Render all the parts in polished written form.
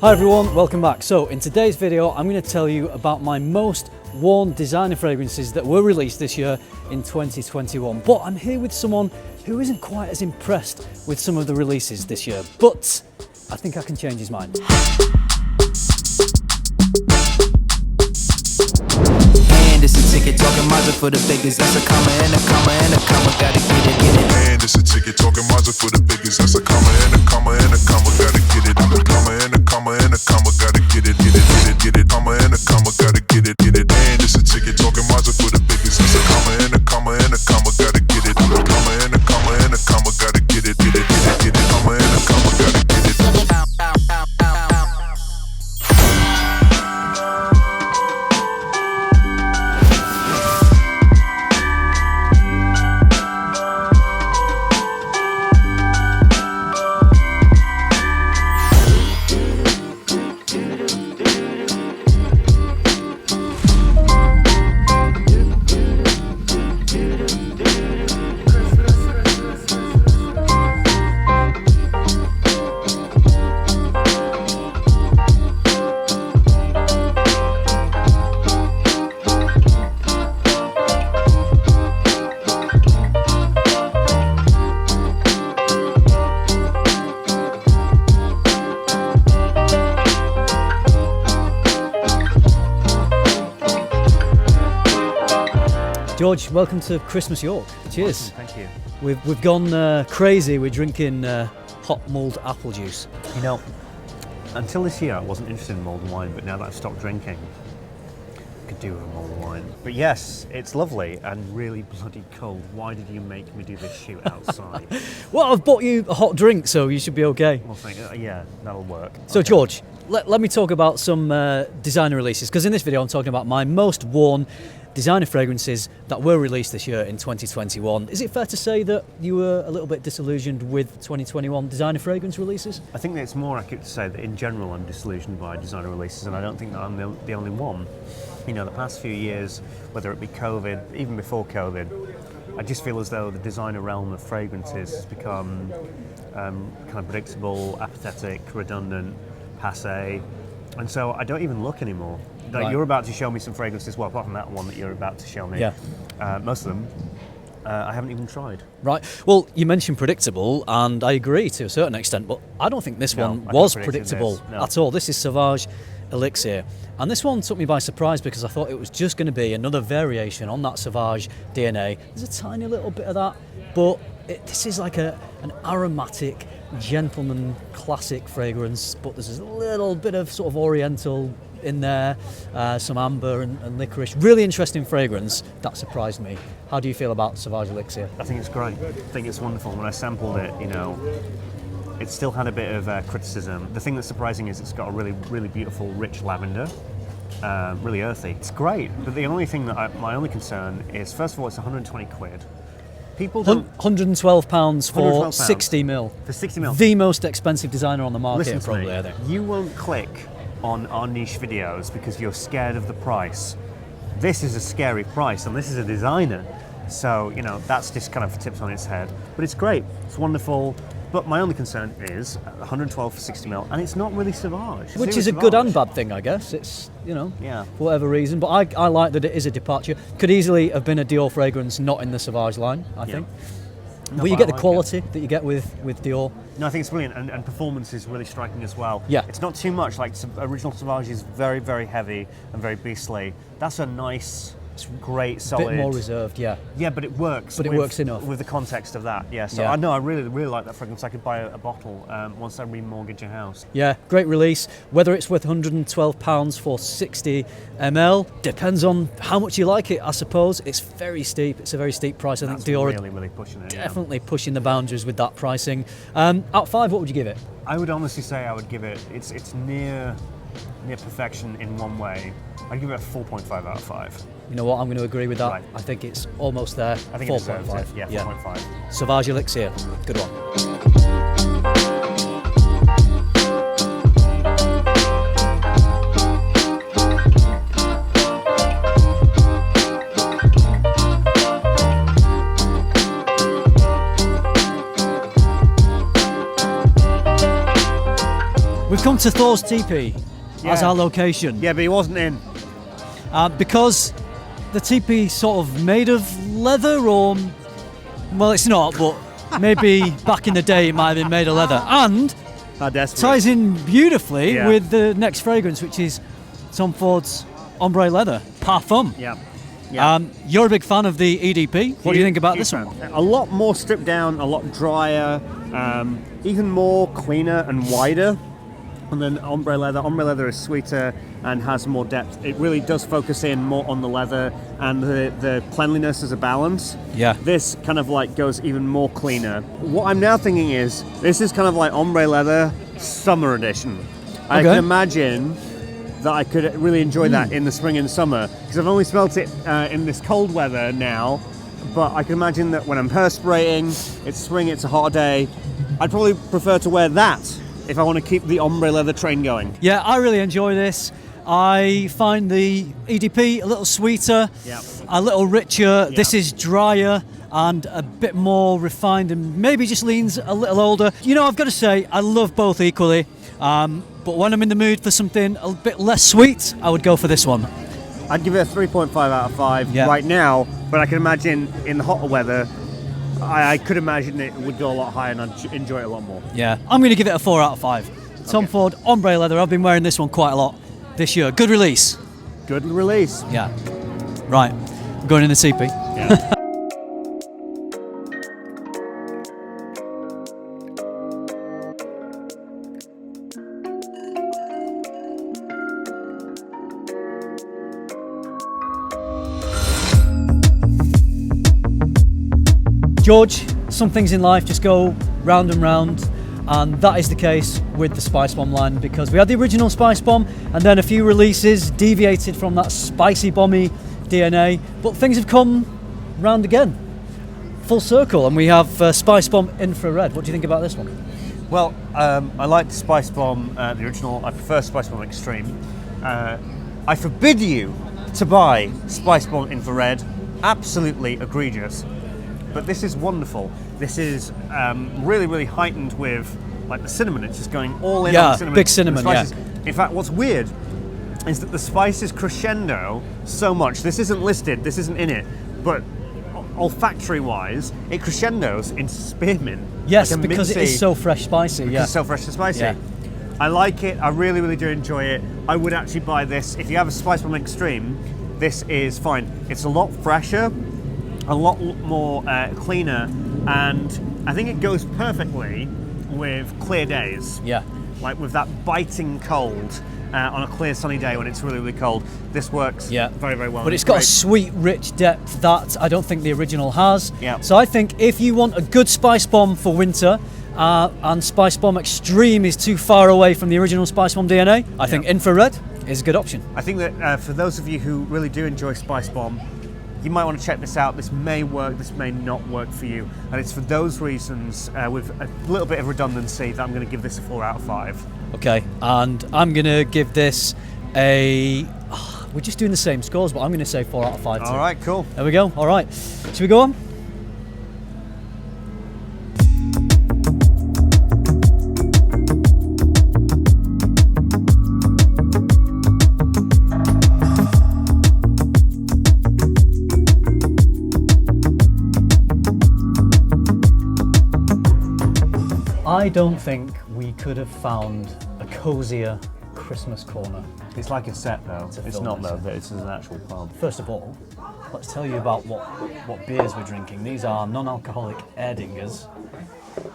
Hi everyone, welcome back. So in today's video I'm going to tell you about my most worn designer fragrances that were released this year in 2021. But I'm here with someone who isn't quite as impressed with some of the releases this year, but I think I can change his mind. And it's a ticket talking Mazda for the biggest. That's a comma and a comma and a comma. Gotta get it, get it. And it's a ticket talking Mazda for the biggest. That's a comma and a comma and a comma. Gotta get it. I'm a comma and a comma and a comma. Gotta get it, get it, get it, get it. Comma and a comma. Gotta get it, get it. And it's a ticket talking Mazda for the biggest. That's a comma and a comma and a comma. Gotta get it. I'm a comma and a comma and a comma. Gotta get it, get it, get it, get it. Comma and a comma. Gotta get it. George, welcome to Christmas York. Cheers. Awesome, thank you. We've gone crazy. We're drinking hot mulled apple juice. You know, until this year I wasn't interested in mulled wine, but now that I've stopped drinking, I could do with a mulled wine. But yes, it's lovely and really bloody cold. Why did you make me do this shoot outside? Well, I've bought you a hot drink, so you should be okay. Well, yeah, that'll work. So Okay. George, let me talk about some designer releases, because in this video I'm talking about my most worn designer fragrances that were released this year in 2021. Is it fair to say that you were a little bit disillusioned with 2021 designer fragrance releases? I think that it's more accurate to say that in general I'm disillusioned by designer releases, and I don't think that I'm the only one. You know, the past few years, whether it be COVID, even before COVID, I just feel as though the designer realm of fragrances has become kind of predictable, apathetic, redundant, passé, and so I don't even look anymore. Like, Right. You're about to show me some fragrances, well, apart from that one that you're about to show me. Yeah. Most of them, I haven't even tried. Right. Well, you mentioned predictable, and I agree to a certain extent, but I don't think this No, one I was couldn't predict predictable this, no. at all. This is Sauvage Elixir. And this one took me by surprise because I thought it was just going to be another variation on that Sauvage DNA. There's a tiny little bit of that, but this is like an aromatic, gentleman classic fragrance, but there's a little bit of sort of oriental in there, some amber and licorice. Really interesting fragrance. That surprised me. How do you feel about Sauvage Elixir? I think it's great. I think it's wonderful. When I sampled it, you know, it still had a bit of criticism. The thing that's surprising is it's got a really, really beautiful, rich lavender, really earthy. It's great, but the only thing that my only concern is, first of all, it's 120 quid. People don't... £112 for £112. 60 mil. For 60 mil. The most expensive designer on the market, Listen to probably, me. I think. You won't click on our niche videos because you're scared of the price. This is a scary price, and this is a designer. So, you know, that's just kind of tips on its head. But it's great, it's wonderful. But my only concern is 112 for 60 mil, and it's not really Sauvage. Which Zero is a good Sauvage. and bad thing, I guess. It's, you know, Yeah. for whatever reason. But I like that it is a departure. Could easily have been a Dior fragrance not in the Sauvage line, I think. No, But you I get the like quality that you get with Dior. No, I think it's brilliant, and performance is really striking as well. Yeah. It's not too much, like original Sauvage is very, very heavy and very beastly. That's a nice, great, A solid... bit more reserved, yeah. Yeah, but it works. But it with- works enough. With the context of that, yeah. So Yeah. I know I really, really like that fragrance. I could buy a bottle once I remortgage a house. Yeah, great release. Whether it's worth £112 for 60 ml depends on how much you like it, I suppose. It's very steep. It's a very steep price. I think That's Dior really, really pushing it. definitely pushing the boundaries with that pricing. Out of 5, what would you give it? I would honestly say I would give it. It's near perfection in one way. I'd give it a 4.5 out of 5. You know what? I'm going to agree with that. Right. I think it's almost there. I think it deserves it. Yeah, 4.5. Sauvage Elixir, good one. come to Thor's teepee as our location. Yeah, but he wasn't in. Because the teepee sort of made of leather, or well, it's not, but maybe back in the day it might have been made of leather, and How desperate. ties in beautifully Yeah. with the next fragrance, which is Tom Ford's Ombre Leather Parfum. Yeah. You're a big fan of the EDP. What do you think about this one? A lot more stripped down, a lot drier, even more cleaner and wider. And then Ombre Leather is sweeter and has more depth. It really does focus in more on the leather and the cleanliness as a balance. Yeah. This kind of like goes even more cleaner. What I'm now thinking is, this is kind of like Ombre Leather Summer Edition. I Okay. can imagine that I could really enjoy that in the spring and summer, because I've only smelt it in this cold weather now, but I can imagine that when I'm perspirating, it's spring, it's a hot day, I'd probably prefer to wear that if I want to keep the Ombre Leather train going. Yeah, I really enjoy this. I find the EDP a little sweeter, Yeah. a little richer. This is drier and a bit more refined, and maybe just leans a little older. You know, I've got to say, I love both equally. But when I'm in the mood for something a bit less sweet, I would go for this one. I'd give it a 3.5 out of 5 Yeah. right now, but I can imagine in the hotter weather, I could imagine it would go a lot higher and I'd enjoy it a lot more. Yeah, I'm going to give it a 4 out of 5. Tom Ford Ombre Leather. I've been wearing this one quite a lot this year. Good release. Good release. Yeah. Right, I'm going in the teepee. Yeah. George, some things in life just go round and round, and that is the case with the Spicebomb line, because we had the original Spicebomb and then a few releases deviated from that spicy bomby DNA, but things have come round again, full circle, and we have Spicebomb Infrared. What do you think about this one? Well, I like the Spicebomb, the original. I prefer Spicebomb Extreme. I forbid you to buy Spicebomb Infrared. Absolutely egregious. But this is wonderful. This is really, really heightened with like the cinnamon. It's just going all in Yeah, on the cinnamon. big cinnamon, The spices. In fact, what's weird is that the spices crescendo so much. This isn't listed, this isn't in it, but olfactory-wise, it crescendos into spearmint. Yes, like a because it mincy- is so fresh spicy. Yeah. It's so fresh and spicy. Yeah. I like it. I really, really do enjoy it. I would actually buy this. If you have a Spicebomb Extreme, this is fine. It's a lot fresher, a lot more cleaner, and I think it goes perfectly with clear days. Yeah. Like with that biting cold on a clear sunny day when it's really, really cold. This works Yeah. very, very well. But it's got a great. sweet, rich depth that I don't think the original has. Yeah. So I think if you want a good Spice Bomb for winter, and Spice Bomb Extreme is too far away from the original Spice Bomb DNA, I think Infrared is a good option. I think that for those of you who really do enjoy Spicebomb, you might want to check this out. This may work, this may not work for you. And it's for those reasons, with a little bit of redundancy, that I'm going to give this a 4 out of 5. Okay, and I'm going to give this a... we're just doing the same scores, but I'm going to say 4 out of 5 too. All right, cool. There we go. All right. Should we go on? I don't think we could have found a cozier Christmas corner. It's like a set though. a It's film, not isn't though. It's an actual pub. First of all, let's tell you about what beers we're drinking. These are non-alcoholic Erdingers,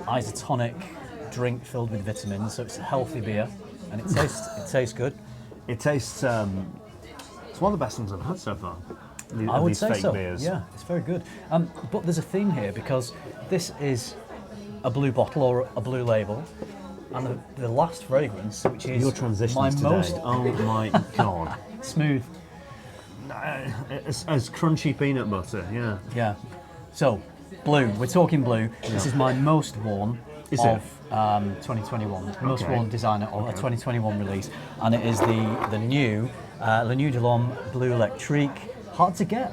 isotonic drink filled with vitamins, so it's a healthy beer, and it tastes good. It tastes. It's one of the best ones I've had so far. I would these say fake so. beers. Yeah, it's very good. But there's a theme here because this is a blue bottle or a blue label, and the last fragrance, which is Your transitions my today. most Oh my god. smooth. As crunchy peanut butter. Yeah. Yeah. So, blue. We're talking blue. This is my most worn Is of 2021. Most Okay. worn designer of a 2021 release, and it is the new La Nuit de l'Homme Bleu Electrique. Hard to get.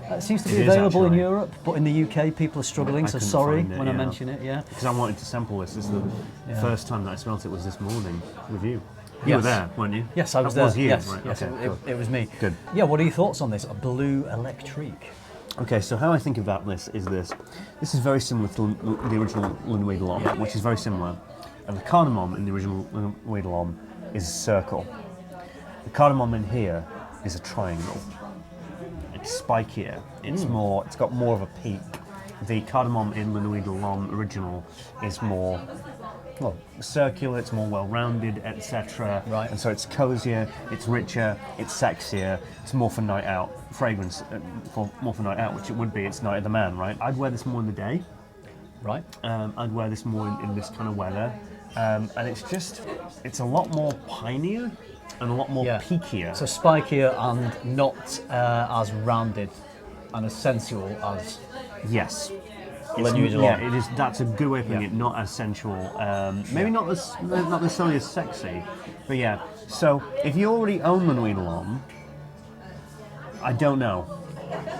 It seems to be It is available in actually. Europe, but in the UK people are struggling. I So couldn't sorry find it, when I yeah. mention it. Yeah. Because I wanted to sample this. This is the first time that I smelt it was this morning with you. You were there, weren't you? Yes, I was That there. was you, yes, right? yes, Okay, it was me. Good. Yeah, what are your thoughts on this? A Bleu Electrique. Okay, so how I think about this is this. This is very similar to the original Le Nuit de l'Homme, which is very similar. And the cardamom in the original Le Nuit de l'Homme is a circle. The cardamom in here is a triangle. It's spikier. It's more. It's got more of a peak. The cardamom in Le Nuit de l'Homme original is more, well, circular. It's more well-rounded, etc. Right. And so it's cozier. It's richer. It's sexier. It's more for night out. Fragrance more for night out, which it would be. It's night of the man, right? I'd wear this more in the day. Right. I'd wear this more in this kind of weather. And it's a lot more pinier and a lot more peakier. So spikier and not as rounded and as sensual as Yes. Le Nuit de l'Homme. Yeah, it is. That's a good way of putting it. Not as sensual. Maybe not necessarily as sexy, but yeah. So if you already own Le Nuit de l'Homme, I don't know.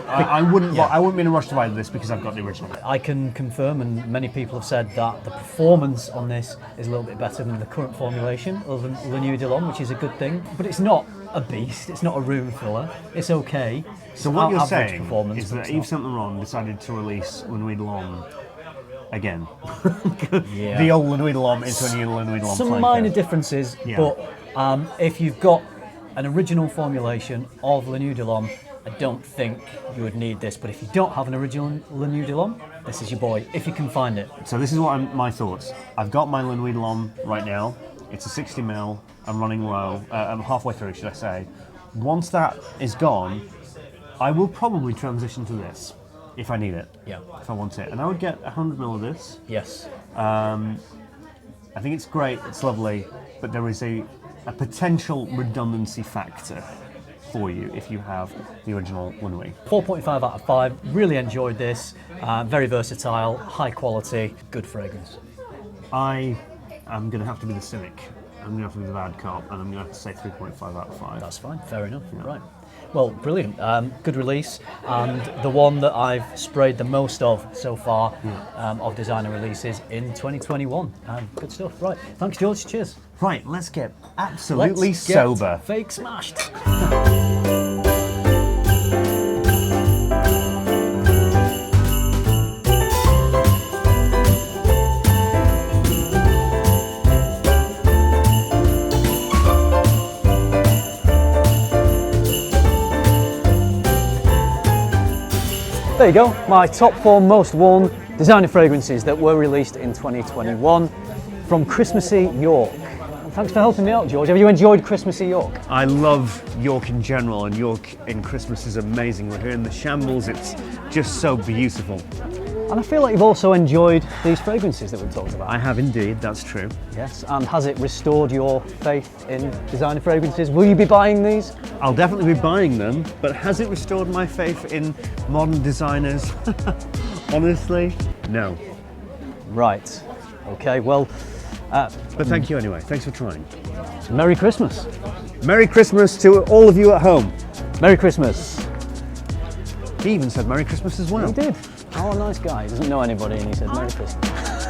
I wouldn't. I wouldn't be in a rush to buy this because I've got the original. I can confirm, and many people have said that the performance on this is a little bit better than the current formulation of Le Nuit de l'Homme, which is a good thing. But it's not a beast. It's not a room filler. It's okay. So what you're Average saying performance, is but that it's Yves not. Saint Laurent decided to release Le Nuit de l'Homme again. Yeah. The old Le Nuit de l'Homme into a new Le Nuit de l'Homme. Some flanker. minor differences, Yeah. but if you've got an original formulation of Le Nuit de l'Homme, I don't think you would need this. But if you don't have an original Le Nuit de l'Homme, this is your boy, if you can find it. So this is what my thoughts. I've got my Le Nuit de l'Homme right now. It's a 60 ml. I'm running low. I'm halfway through, should I say. Once that is gone, I will probably transition to this if I need it. Yeah. If I want it, and I would get 100 ml of this. Yes. I think it's great. It's lovely, but there is a potential redundancy factor for you if you have the original Le Nuit. 4.5 out of 5. Really enjoyed this. Very versatile, high quality, good fragrance. I am going to have to be the cynic. I'm going to have to be the bad cop, and I'm going to have to say 3.5 out of 5. That's fine. Fair enough. Right. Well, brilliant. Good release, and the one that I've sprayed the most of so far of designer releases in 2021. Good stuff. Right. Thanks, George. Cheers. Right, let's get absolutely Let's get sober. Fake smashed. There you go, my top 4 most worn designer fragrances that were released in 2021 from Christmassy York. And thanks for helping me out, George. Have you enjoyed Christmassy York? I love York in general, and York in Christmas is amazing. We're here in the shambles, it's just so beautiful. And I feel like you've also enjoyed these fragrances that we've talked about. I have indeed, that's true. Yes, and has it restored your faith in designer fragrances? Will you be buying these? I'll definitely be buying them, but has it restored my faith in modern designers? Honestly, no. Right. Okay, well, But thank you anyway, thanks for trying. Merry Christmas. Merry Christmas to all of you at home. Merry Christmas. He even said Merry Christmas as well. He did. Oh, nice guy. He doesn't know anybody and he said Merry Christmas.